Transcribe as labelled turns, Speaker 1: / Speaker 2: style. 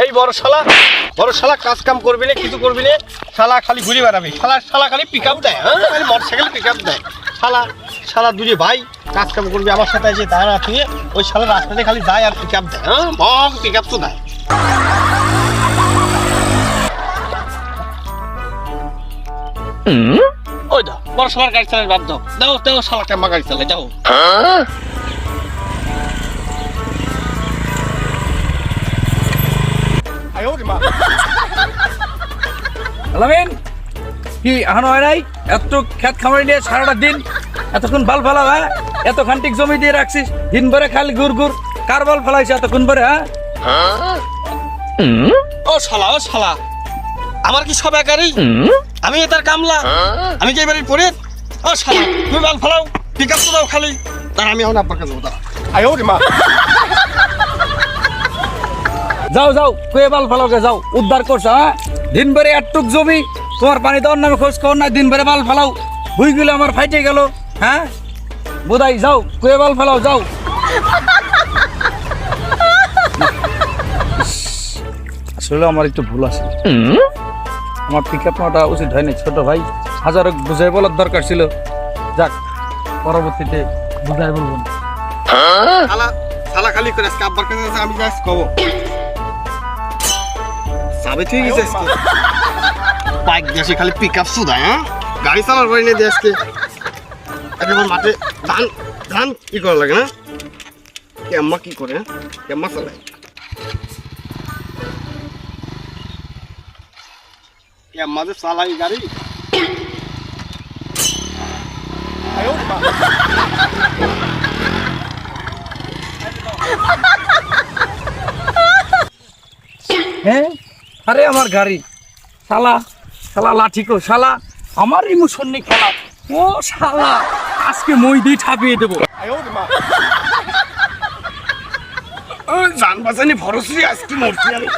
Speaker 1: এই বড় শালা কাজ কাম করবি না, কিছু করবি না, শালা খালি ঘুরে বেড়াবি, শালা খালি পিক আপ দেয়, হ্যাঁ খালি মোটরসাইকেল পিক আপ দেয়, শালা দুজে ভাই কাজ কাম করবি আমার সাথে এসে দাঁড়া তুই, ওই শালা রাস্তাতে খালি যায় আর পিক আপ দেয়, হ্যাঁ মগ পিক আপ তো দেয়। ওই দাও বড় শালার গাড়ি চালায় বাদ দাও শালা কেমন গাড়ি চালায় যাও।
Speaker 2: আলামিন কি এখনো হয় নাই? এত খেত খামারি নিয়ে সারাটা দিন এতক্ষণ বাল ফেলা, হ্যাঁ এত খান্তিক জমি দিয়ে রাখছিস, দিন ভরে খালি গুড় কার বাল ফেলাইছে এতক্ষণ ভরে? হ্যাঁ
Speaker 1: ও শালা আমার কি সব একারই? আমি এটার কামলা, আমি কি এবারে পড়ে? ও শালা তুমি বাল ফেলাও, পিক আপ তো দাও খালি, তার আমি এখন আব্বার কাছে যাবো, তারা আয়ো রে মা।
Speaker 2: যাও কয়ে বাল ফেলাওকে যাও, উদ্ধার করছো, হ্যাঁ দিন ভরে একটুক জমি তোমার পানি দেওয়ার নামে খোঁজ খবর নাই, দিন ভরে বাল ফেলাও, বুঝগুলো আমার ফাইটে গেল, হ্যাঁ বোধাই যাও কয়ে বাল ফেলাও যাও। আসলে আমার একটু ভুল আছে, আমার পিক আপ নেওয়াটা উচিত হয়নি, ছোট ভাই হাজারো বুঝাই বলার দরকার ছিল, যাক পরবর্তীতে বুঝাই বলবো না।
Speaker 1: শালা খালি করে আজকে আব্বার কাছে আমি যাস কব সাবে ঠিক আছে, বাইক দেশে খালি পিক আপ সুদায়, হ্যাঁ গাড়ি চালার বাড়ি নিয়ে দিয়ে আজকে একেবারে মাঠে ধান কি করা লাগে না, কেম্মা কি করে, হ্যাঁ কেম্মা চালায়, কেম্মা যে চালাই গাড়ি।
Speaker 2: হ্যাঁ আরে আমার গাড়ি শালা লাঠি কো শালা আমার ইমোশন নিয়ে খেলা, ও শালা আজকে মই দিয়ে ঠাপিয়ে দেবো।
Speaker 1: জান বাঁচানি ভরসি আজকে মরছি আমি।